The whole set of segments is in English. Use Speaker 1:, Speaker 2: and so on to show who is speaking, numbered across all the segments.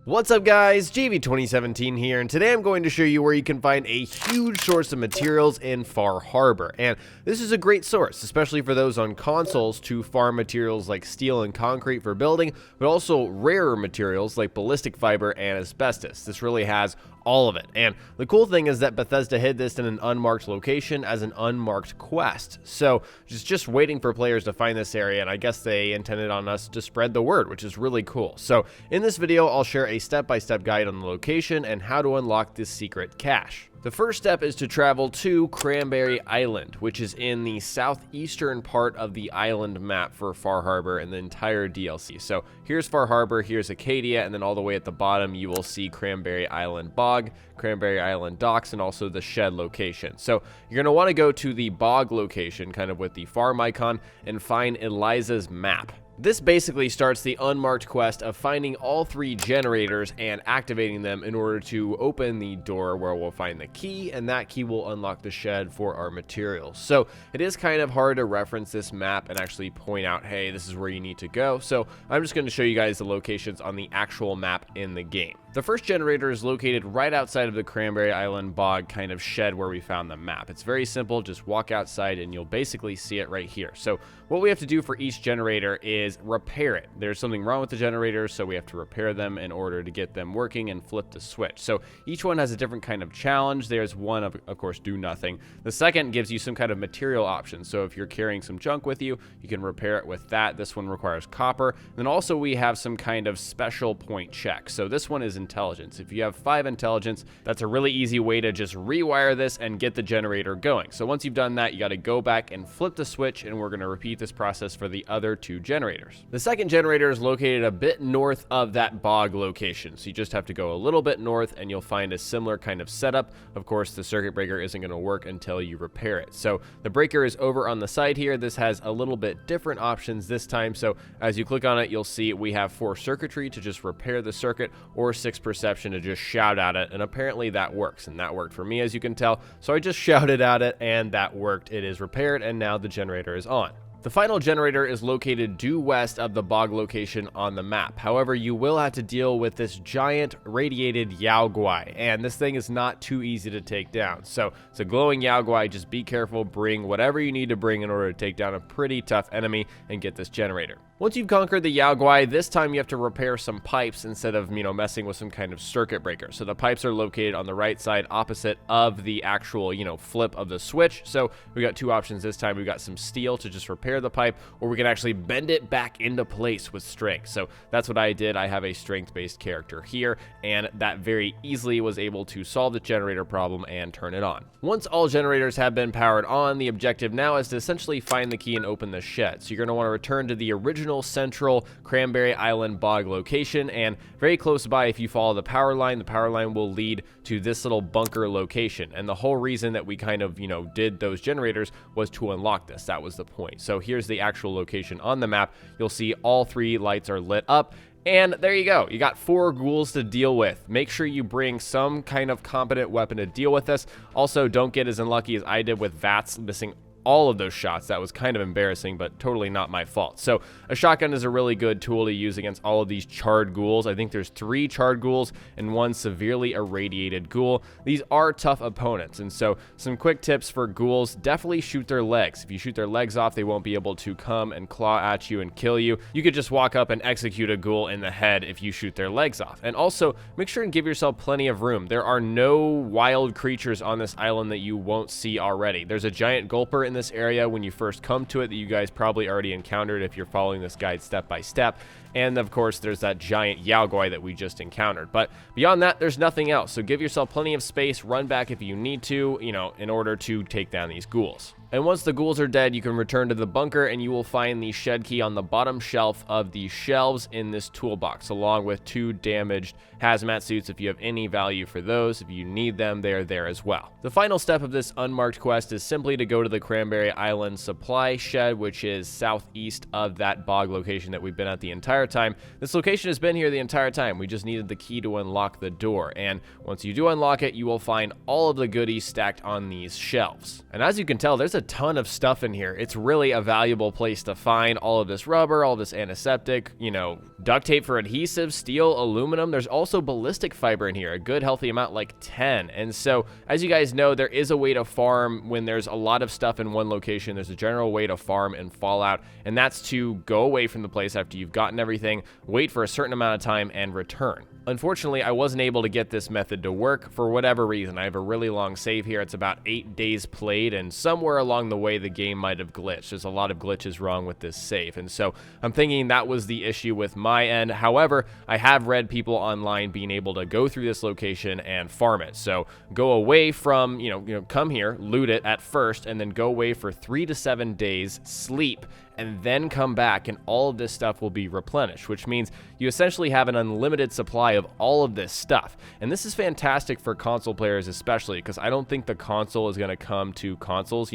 Speaker 1: What's up guys, JV2017 here, and today I'm going to show you where you can find a huge source of materials in Far Harbor. And this is a great source, especially for those on consoles, to farm materials like steel and concrete for building, but also rarer materials like ballistic fiber and asbestos. This really has all of it. And the cool thing is that Bethesda hid this in an unmarked location as an unmarked quest. So just waiting for players to find this area, and I guess they intended on us to spread the word, which is really cool. So in this video, I'll share a step-by-step guide on the location and how to unlock this secret cache. The first step is to travel to Cranberry Island, which is in the southeastern part of the island map for Far Harbor and the entire DLC. So here's Far Harbor, here's Acadia, and then all the way at the bottom you will see Cranberry Island Bog, Cranberry Island Docks, and also the shed location. So you're going to want to go to the bog location, kind of with the farm icon, and find Eliza's map. This basically starts the unmarked quest of finding all 3 generators and activating them in order to open the door where we'll find the key, and that key will unlock the shed for our materials. So it is kind of hard to reference this map and actually point out, hey, this is where you need to go. So I'm just going to show you guys the locations on the actual map in the game. The first generator is located right outside of the Cranberry Island Bog kind of shed where we found the map. It's very simple, just walk outside and you'll basically see it right here. So what we have to do for each generator is repair it. There's something wrong with the generators, so we have to repair them in order to get them working and flip the switch. So each one has a different kind of challenge. There's one of course, do nothing. The second gives you some kind of material option. So if you're carrying some junk with you, you can repair it with that. This one requires copper. And then also we have some kind of special point check. So this one is intelligence. If you have 5 intelligence, that's a really easy way to just rewire this and get the generator going. So once you've done that, you got to go back and flip the switch, and we're going to repeat this process for the other 2 generators. The second generator is located a bit north of that bog location. So you just have to go a little bit north and you'll find a similar kind of setup. Of course, the circuit breaker isn't going to work until you repair it. So the breaker is over on the side here. This has a little bit different options this time. So as you click on it, you'll see we have 4 circuitry to just repair the circuit, or 6 perception to just shout at it, and apparently that works, and that worked for me, as you can tell. So I just shouted at it and that worked. It is repaired, and now the generator is on. The final generator is located due west of the bog location on the map. However, you will have to deal with this giant radiated Yaoguai, and this thing is not too easy to take down. So it's a glowing Yaoguai. Just be careful, bring whatever you need to bring in order to take down a pretty tough enemy and get this generator. Once you've conquered the Yaoguai, this time you have to repair some pipes instead of, messing with some kind of circuit breaker. So the pipes are located on the right side opposite of the actual, flip of the switch. So we got 2 options this time. We've got some steel to just repair the pipe, or we can actually bend it back into place with strength. So that's what I did. I have a strength-based character here, and that very easily was able to solve the generator problem and turn it on. Once all generators have been powered on, the objective now is to essentially find the key and open the shed. So you're going to want to return to the original central Cranberry Island bog location, and very close by, if you follow the power line will lead to this little bunker location. And the whole reason that we kind of, did those generators was to unlock this. That was the point. So here's the actual location on the map. You'll see all 3 lights are lit up. And there you go. You got 4 ghouls to deal with. Make sure you bring some kind of competent weapon to deal with this. Also, don't get as unlucky as I did with VATS missing all of those shots. That was kind of embarrassing, but totally not my fault. So a shotgun is a really good tool to use against all of these charred ghouls. I think there's 3 charred ghouls and 1 severely irradiated ghoul. These are tough opponents, and so some quick tips for ghouls: definitely shoot their legs. If you shoot their legs off, they won't be able to come and claw at you and kill you. You could just walk up and execute a ghoul in the head if you shoot their legs off. And also make sure and give yourself plenty of room. There are no wild creatures on this island that you won't see already. There's a giant gulper in this area when you first come to it that you guys probably already encountered if you're following this guide step by step. And of course, there's that giant Yaoguai that we just encountered. But beyond that, there's nothing else. So give yourself plenty of space, run back if you need to, in order to take down these ghouls. And once the ghouls are dead, you can return to the bunker and you will find the shed key on the bottom shelf of the shelves in this toolbox, along with 2 damaged hazmat suits if you have any value for those. If you need them, they're there as well. The final step of this unmarked quest is simply to go to the Cranberry Island supply shed, which is southeast of that bog location that we've been at the entire time. This location has been here the entire time. We just needed the key to unlock the door. And once you do unlock it, you will find all of the goodies stacked on these shelves. And as you can tell, there's a ton of stuff in here. It's really a valuable place to find all of this rubber, all this antiseptic, you know, duct tape for adhesive, steel, aluminum. There's also ballistic fiber in here, a good healthy amount, like 10. And so, as you guys know, there is a way to farm when there's a lot of stuff in one location. There's a general way to farm in Fallout, and that's to go away from the place after you've gotten everything, wait for a certain amount of time, and return. Unfortunately, I wasn't able to get this method to work for whatever reason. I have a really long save here. It's about 8 days played, and somewhere along the way, the game might have glitched. There's a lot of glitches wrong with this save, and so I'm thinking that was the issue with my end. However, I have read people online being able to go through this location and farm it. So go away from, come here, loot it at first, and then go away for 3 to 7 days, sleep, and then come back, and all of this stuff will be replenished, which means you essentially have an unlimited supply of all of this stuff. And this is fantastic for console players especially, because I don't think the console is going to come to consoles,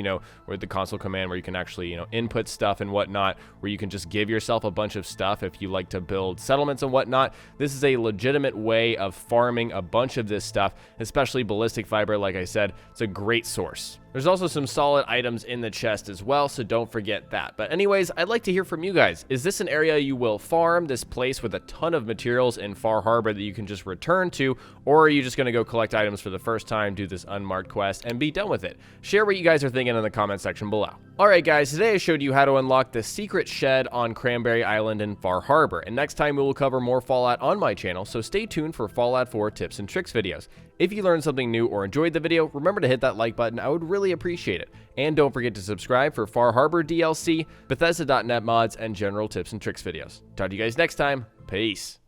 Speaker 1: with the console command where you can actually, input stuff and whatnot, where you can just give yourself a bunch of stuff if you like to build settlements and whatnot. This is a legitimate way of farming a bunch of this stuff, especially ballistic fiber. Like I said, it's a great source. There's also some solid items in the chest as well, so don't forget that. But anyways, I'd like to hear from you guys. Is this an area you will farm, this place with a ton of materials in Far Harbor that you can just return to, or are you just going to go collect items for the first time, do this unmarked quest, and be done with it? Share what you guys are thinking in the comment section below. Alright guys, today I showed you how to unlock the secret shed on Cranberry Island in Far Harbor, and next time we will cover more Fallout on my channel, so stay tuned for Fallout 4 tips and tricks videos. If you learned something new or enjoyed the video, remember to hit that like button. I would really appreciate it. And don't forget to subscribe for Far Harbor DLC, Bethesda.net mods, and general tips and tricks videos. Talk to you guys next time. Peace.